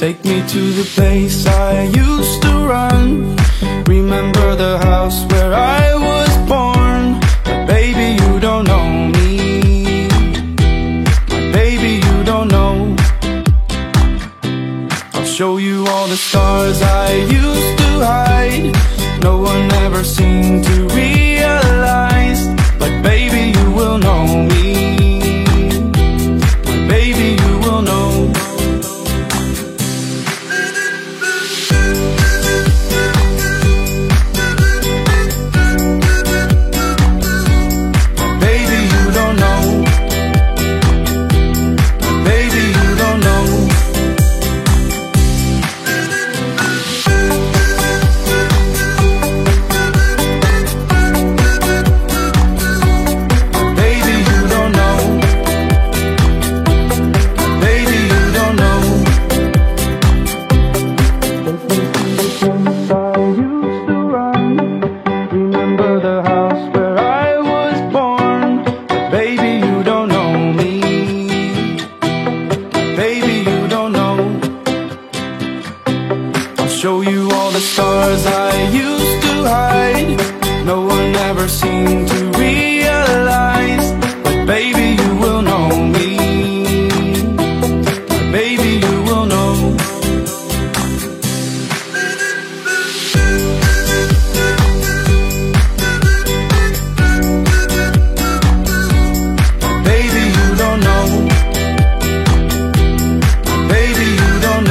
Take me to the place I used to run. Remember the house where I was born. But baby, you don't know me. My baby, you don't know. I'll show you all the stars I used to hide. No one ever seemed to realize. But baby, you will know me. My baby, you will know. Show you all the stars I used to hide. No one ever seemed to realize. But baby, you will know me. But baby, you will know. Baby, you don't know. Baby, you don't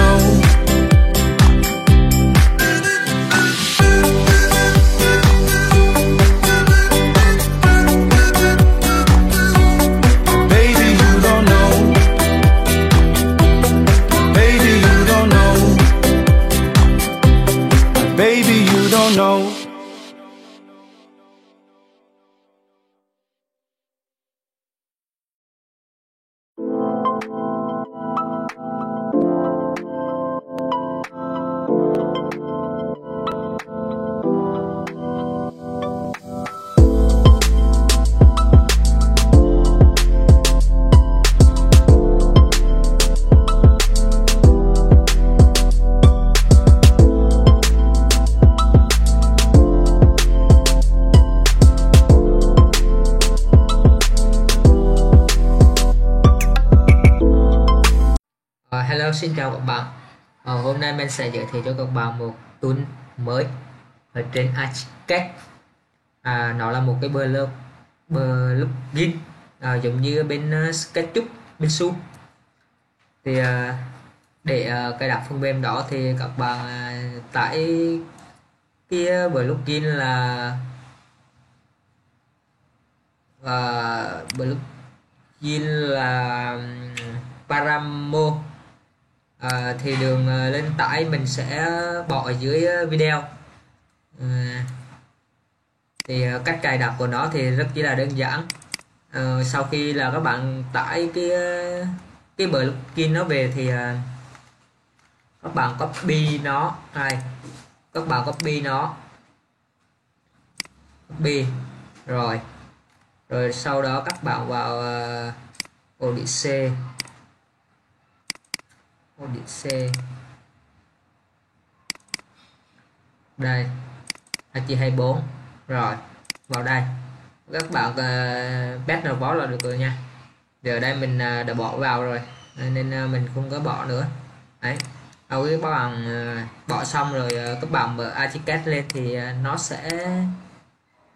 know. Baby, you don't know. Hello, xin chào các bạn. Hôm nay mình sẽ giới thiệu cho các bạn một tool mới ở trên Archicad. Nó là một cái plugin giống như bên SketchUp, bên Zoom. Thì để cài đặt phần mềm đó thì các bạn tải cái plugin là Paramo. Thì đường lên tải mình sẽ bỏ ở dưới video. Thì cách cài đặt của nó thì rất chỉ là đơn giản. Sau khi là các bạn tải cái plugin nó về thì các bạn copy nó này, các bạn copy rồi sau đó các bạn vào Odyssey đây 24 rồi vào đây các bạn paste nào bó là được rồi nha. Giờ đây mình đã bỏ vào rồi nên mình không có bỏ nữa đấy. Các bạn bỏ xong rồi các bạn mở Archicad lên thì nó sẽ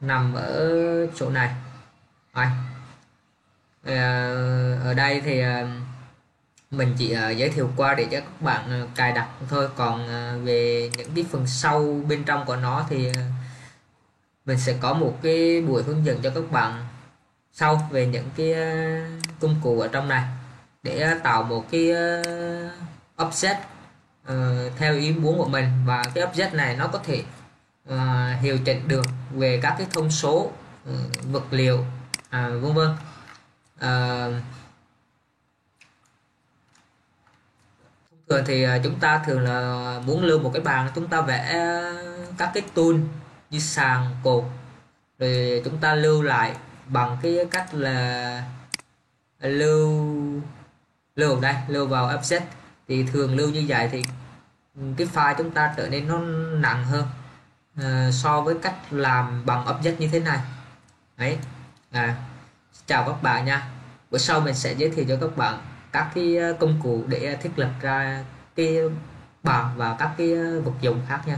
nằm ở chỗ này rồi. Ở đây thì mình chỉ giới thiệu qua để cho các bạn cài đặt thôi. Còn về những cái phần sau bên trong của nó thì mình sẽ có một cái buổi hướng dẫn cho các bạn sau về những cái công cụ ở trong này để tạo một cái object theo ý muốn của mình. Và cái object này nó có thể hiệu chỉnh được về các cái thông số, vật liệu, vân vân. Thường thì chúng ta thường là muốn lưu một cái bàn, chúng ta vẽ các cái tool như sàn, cột, rồi chúng ta lưu lại bằng cái cách là lưu đây, lưu vào offset thì thường lưu như vậy thì cái file chúng ta trở nên nó nặng hơn so với cách làm bằng object như thế này đấy. Chào các bạn nha, bữa sau mình sẽ giới thiệu cho các bạn các cái công cụ để thiết lập ra cái bảng và các cái vật dụng khác nha.